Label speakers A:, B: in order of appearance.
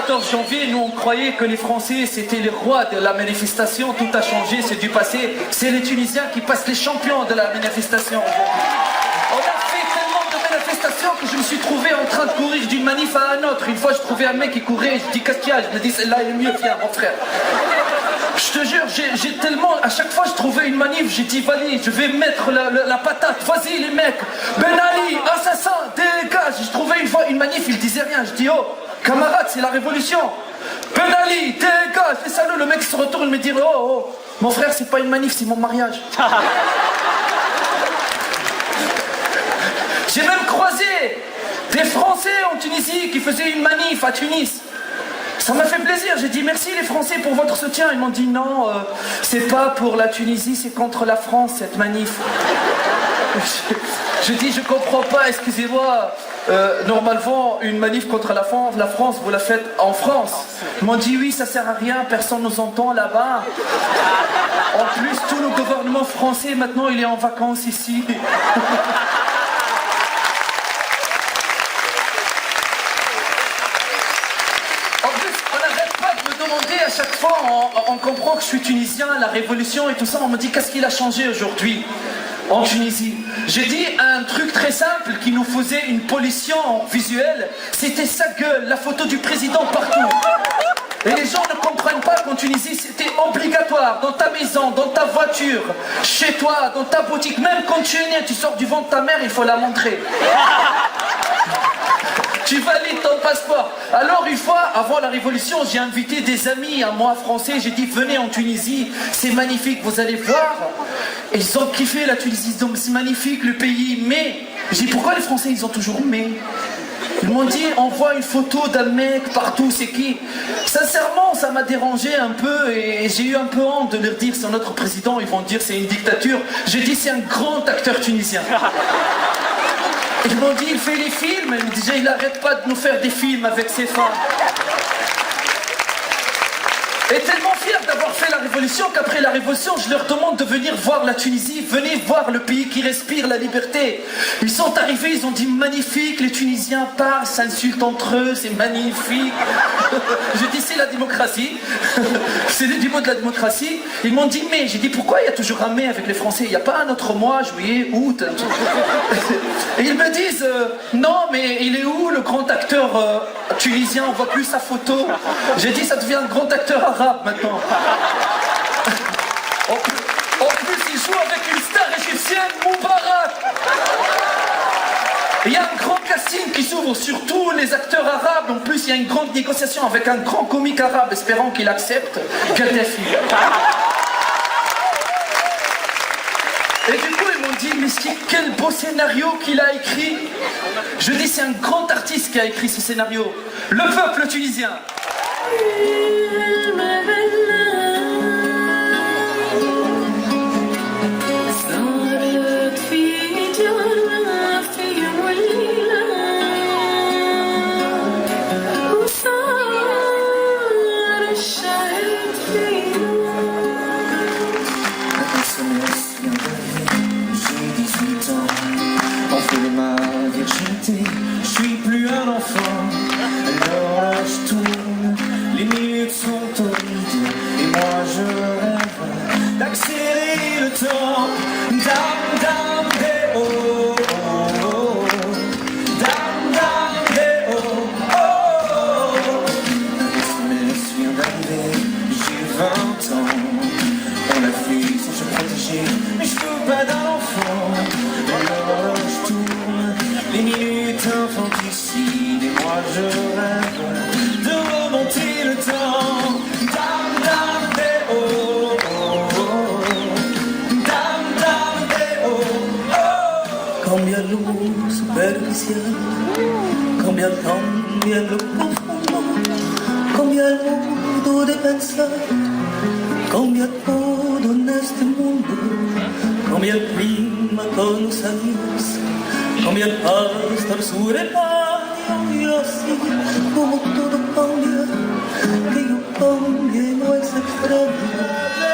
A: 14 janvier, nous on croyait que les Français c'était les rois de la manifestation, tout a changé, c'est du passé. C'est les Tunisiens qui passent les champions de la manifestation. On a fait tellement de manifestations que je me suis trouvé en train de courir d'une manif à un autre. Une fois je trouvais un mec qui courait, je dis qu'est-ce qu'il y a, je me dis celle-là elle est mieux, viens mon frère. Je te jure, j'ai tellement, à chaque fois je trouvais une manif, j'ai dit Vali, je vais mettre la patate, vas-y les mecs, Ben Ali, assassin, dégage. Je trouvais une fois une manif, il disait rien, je dis oh, camarade c'est la révolution, Ben Ali, dégage, les salauds, le mec se retourne et me dit oh, mon frère c'est pas une manif, c'est mon mariage. J'ai même croisé des Français en Tunisie qui faisaient une manif à Tunis. Ça m'a fait plaisir, j'ai dit merci les Français pour votre soutien. Ils m'ont dit non, c'est pas pour la Tunisie, c'est contre la France cette manif. Je dis je comprends pas, excusez-moi, normalement une manif contre la France, vous la faites en France. Ils m'ont dit oui, ça sert à rien, personne nous entend là-bas. En plus, tout le gouvernement français maintenant il est en vacances ici. À chaque fois, on comprend que je suis tunisien, la révolution et tout ça, on me dit qu'est-ce qu'il a changé aujourd'hui en Tunisie. J'ai dit un truc très simple qui nous faisait une pollution visuelle, c'était sa gueule, la photo du président partout. Et les gens ne comprennent pas qu'en Tunisie c'était obligatoire, dans ta maison, dans ta voiture, chez toi, dans ta boutique, même quand tu es né, tu sors du ventre de ta mère, il faut la montrer. Tu valides ton passeport. Alors une fois, avant la révolution, j'ai invité des amis à moi français, j'ai dit venez en Tunisie, c'est magnifique, vous allez voir. Et ils ont kiffé la Tunisie, donc c'est magnifique le pays, mais j'ai dit pourquoi les Français ils ont toujours mais. Ils m'ont dit on voit une photo d'un mec partout, c'est qui? Sincèrement ça m'a dérangé un peu et j'ai eu un peu honte de leur dire c'est notre président, ils vont dire c'est une dictature. J'ai dit c'est un grand acteur tunisien. Ils m'ont dit il fait les films, ils me disaient il n'arrête pas de nous faire des films avec ses femmes. Et tellement fier d'avoir fait la révolution qu'après la révolution je leur demande de venir voir la Tunisie, venez voir le pays qui respire la liberté. Ils sont arrivés, ils ont dit magnifique, les Tunisiens parlent, s'insultent entre eux, c'est magnifique. J'ai dit c'est la démocratie, c'est le niveau de la démocratie. Ils m'ont dit mais, j'ai dit pourquoi il y a toujours un mais avec les Français, il n'y a pas un autre mois, juillet, août. Et ils me disent non mais il est où le grand acteur tunisien, on voit plus sa photo. J'ai dit ça devient un grand acteur arabe maintenant. En plus il joue avec une star égyptienne, Moubarak. Il y a un grand casting qui s'ouvre sur tous les acteurs arabes. En plus il y a une grande négociation avec un grand comique arabe, espérant qu'il accepte Gaddafi. Et du coup ils m'ont dit mais quel beau scénario qu'il a écrit. Je dis c'est un grand artiste qui a écrit ce scénario. Le peuple tunisien.
B: Je suis plus un enfant, l'horloge tourne, les minutes sont horribles, et moi je rêve d'accélérer le temps. Dam dam de oh, oh, oh. Dam dam de oh, oh, oh. Le SMS vient d'arriver, j'ai 20 ans. On a fui sans se protéger, mais je peux pas d'un enfant. L'horloge tourne, les minutes infanticides, et moi je rêve de remonter le temps. Dam dam de oh, oh, oh. Dam dam de oh, oh.
C: Cambialo superficial, cambialo profundo, cambia el modo de pensar, cambia todo en este mundo, cambia el clima con los años, cambia el pasto, el sur, el baño, y así como todo cambia, que yo cambie no es extraño.